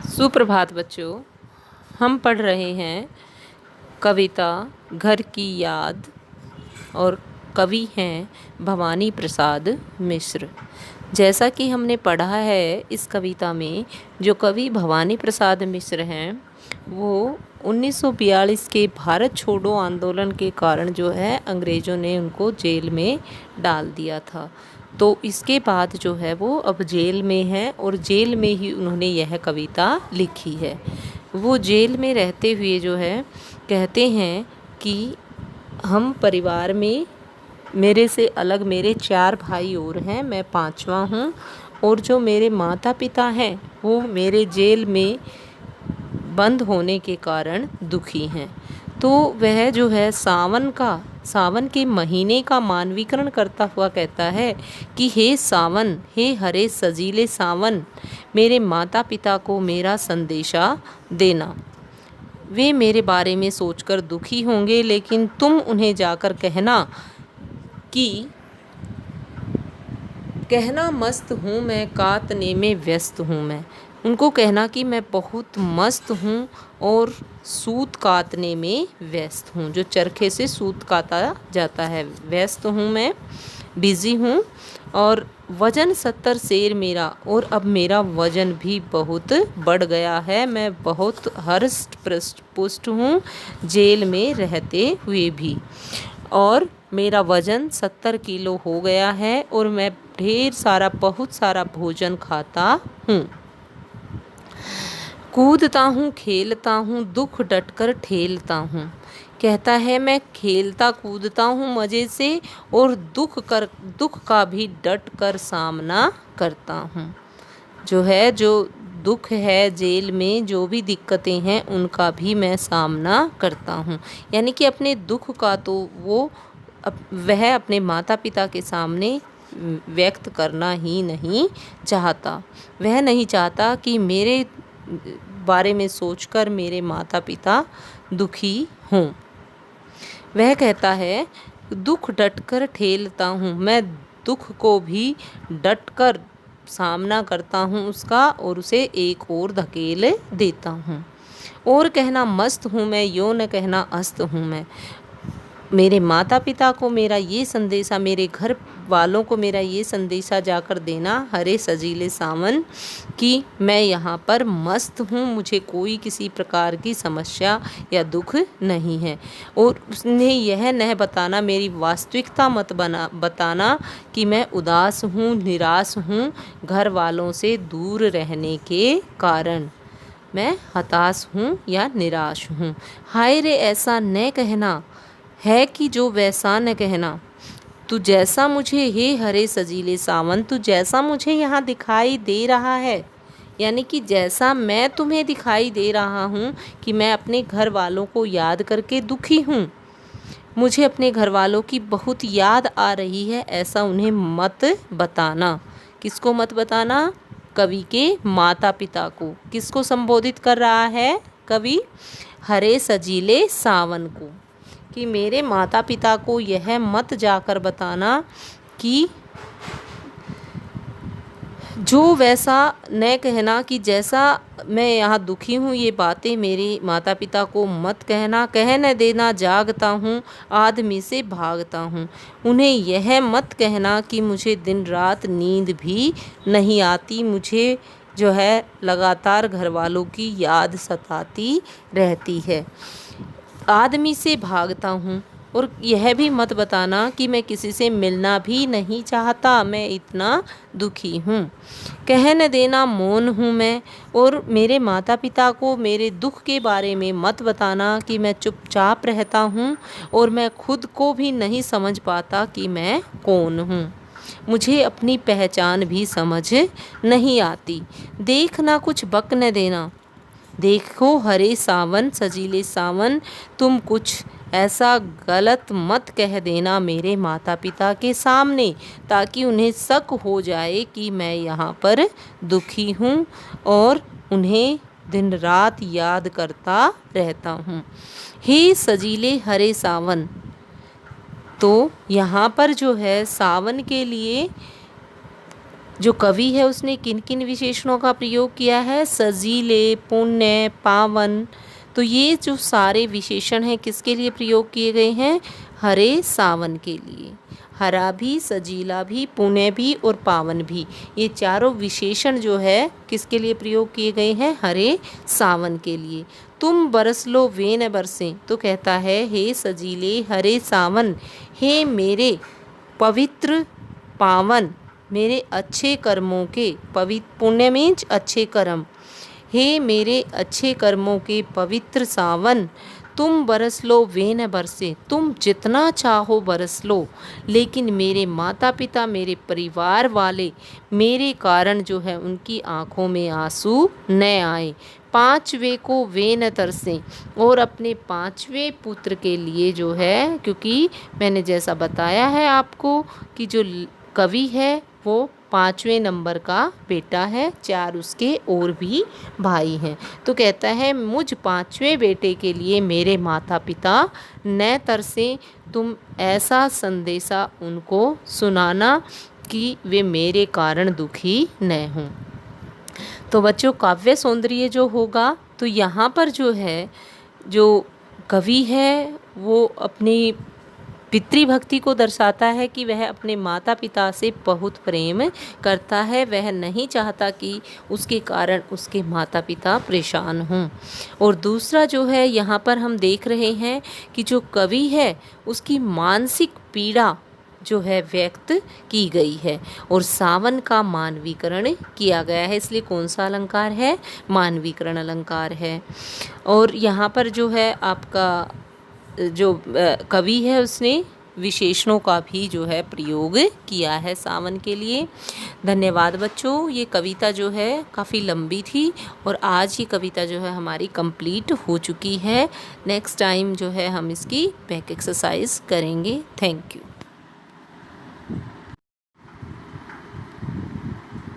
सुप्रभात बच्चों। हम पढ़ रहे हैं कविता घर की याद और कवि हैं भवानी प्रसाद मिश्र। जैसा कि हमने पढ़ा है इस कविता में, जो कवि भवानी प्रसाद मिश्र हैं वो 1942 के भारत छोड़ो आंदोलन के कारण जो है अंग्रेज़ों ने उनको जेल में डाल दिया था। तो इसके बाद जो है वो अब जेल में हैं और जेल में ही उन्होंने यह कविता लिखी है। वो जेल में रहते हुए जो है कहते हैं कि हम परिवार में मेरे से अलग मेरे 4 भाई और हैं, मैं 5वां हूँ, और जो मेरे माता पिता हैं वो मेरे जेल में बंद होने के कारण दुखी हैं। तो वह जो है सावन के महीने का मानवीकरण करता हुआ कहता है कि हे सावन, हे हरे सजीले सावन, मेरे माता पिता को मेरा संदेशा देना। वे मेरे बारे में सोचकर दुखी होंगे, लेकिन तुम उन्हें जाकर कहना मस्त हूँ मैं, कातने में व्यस्त हूँ मैं। उनको कहना कि मैं बहुत मस्त हूँ और सूत कातने में व्यस्त हूँ। जो चरखे से सूत काता जाता है, व्यस्त हूँ मैं, बिज़ी हूँ। और वज़न 70 सेर मेरा, और अब मेरा वज़न भी बहुत बढ़ गया है। मैं बहुत हृष्ट पुष्ट हूँ जेल में रहते हुए भी, और मेरा वज़न 70 किलो हो गया है और मैं बहुत सारा भोजन खाता हूँ। कूदता हूँ खेलता हूँ, दुख डटकर ठेलता हूँ। कहता है मैं खेलता कूदता हूँ मज़े से, और दुख का भी डट कर सामना करता हूँ। जो दुख है जेल में, जो भी दिक्कतें हैं उनका भी मैं सामना करता हूँ। यानी कि अपने दुख का तो वह अपने माता पिता के सामने व्यक्त करना ही नहीं चाहता। वह नहीं चाहता कि मेरे बारे में सोचकर मेरे माता पिता दुखी हों। वह कहता है दुख डटकर ठेलता हूँ, मैं दुख को भी डटकर सामना करता हूँ उसका, और उसे एक और धकेल देता हूँ। और कहना मस्त हूँ मैं, यो न कहना अस्त हूँ मैं। मेरे माता पिता को मेरा ये संदेशा, मेरे घर वालों को मेरा ये संदेशा जाकर देना, हरे सजीले सावन, कि मैं यहाँ पर मस्त हूँ, मुझे कोई किसी प्रकार की समस्या या दुख नहीं है। और उसने यह न बताना, मेरी वास्तविकता मत बताना कि मैं उदास हूँ, निराश हूँ घर वालों से दूर रहने के कारण। मैं हताश हूँ या निराश हूँ। हाय रे ऐसा न कहना है कि जो वैसा न कहना। तू जैसा मुझे, हे हरे सजीले सावन, तू जैसा मुझे यहाँ दिखाई दे रहा है, यानी कि जैसा मैं तुम्हें दिखाई दे रहा हूँ कि मैं अपने घर वालों को याद करके दुखी हूँ, मुझे अपने घर वालों की बहुत याद आ रही है, ऐसा उन्हें मत बताना। किसको मत बताना? कवि के माता पिता को। किसको संबोधित कर रहा है कवि? हरे सजीले सावन को। कि मेरे माता पिता को यह मत जाकर बताना कि जो वैसा न कहना, कि जैसा मैं यहाँ दुखी हूँ ये बातें मेरे माता पिता को मत कहना। कह न देना जागता हूँ, आदमी से भागता हूँ। उन्हें यह मत कहना कि मुझे दिन रात नींद भी नहीं आती, मुझे जो है लगातार घर वालों की याद सताती रहती है। आदमी से भागता हूँ। और यह भी मत बताना कि मैं किसी से मिलना भी नहीं चाहता, मैं इतना दुखी हूँ। कह न देना मौन हूँ मैं। और मेरे माता पिता को मेरे दुख के बारे में मत बताना कि मैं चुपचाप रहता हूँ और मैं खुद को भी नहीं समझ पाता कि मैं कौन हूँ। मुझे अपनी पहचान भी समझ नहीं आती। देखना कुछ बक न देना। देखो हरे सावन सजीले सावन, तुम कुछ ऐसा गलत मत कह देना मेरे माता पिता के सामने, ताकि उन्हें शक हो जाए कि मैं यहाँ पर दुखी हूँ और उन्हें दिन रात याद करता रहता हूँ। हे सजीले हरे सावन। तो यहाँ पर जो है सावन के लिए जो कवि है उसने किन किन विशेषणों का प्रयोग किया है? सजीले, पुण्य, पावन। तो ये जो सारे विशेषण हैं किसके लिए प्रयोग किए गए हैं? हरे सावन के लिए। हरा भी, सजीला भी, पुण्य भी और पावन भी, ये चारों विशेषण जो है किसके लिए प्रयोग किए गए हैं? हरे सावन के लिए। तुम बरस लो वे न बरसें, तो कहता है हे सजीले हरे सावन, हे मेरे पवित्र पावन, मेरे अच्छे कर्मों के पवित्र, पुण्य मीन्स अच्छे कर्म, हे मेरे अच्छे कर्मों के पवित्र सावन, तुम बरस लो वे न बरसे, तुम जितना चाहो बरस लो, लेकिन मेरे माता पिता, मेरे परिवार वाले, मेरे कारण जो है उनकी आँखों में आंसू न आए। पांचवे को वे न तरसें, और अपने पांचवे पुत्र के लिए जो है, क्योंकि मैंने जैसा बताया है आपको कि जो कवि है वो पांचवें नंबर का बेटा है, 4 उसके और भी भाई हैं। तो कहता है मुझ पांचवें बेटे के लिए मेरे माता पिता न तरसें, तुम ऐसा संदेशा उनको सुनाना कि वे मेरे कारण दुखी न हों। तो बच्चों काव्य सौंदर्य जो होगा, तो यहाँ पर जो है जो कवि है वो अपनी पितृभक्ति को दर्शाता है कि वह अपने माता पिता से बहुत प्रेम करता है, वह नहीं चाहता कि उसके कारण उसके माता पिता परेशान हों। और दूसरा जो है यहाँ पर हम देख रहे हैं कि जो कवि है उसकी मानसिक पीड़ा जो है व्यक्त की गई है, और सावन का मानवीकरण किया गया है, इसलिए कौन सा अलंकार है? मानवीकरण अलंकार है। और यहाँ पर जो है आपका जो कवि है उसने विशेषणों का भी जो है प्रयोग किया है सावन के लिए। धन्यवाद बच्चों। ये कविता जो है काफ़ी लंबी थी और आज ये कविता जो है हमारी कंप्लीट हो चुकी है। नेक्स्ट टाइम जो है हम इसकी बैक एक्सरसाइज करेंगे। Thank you.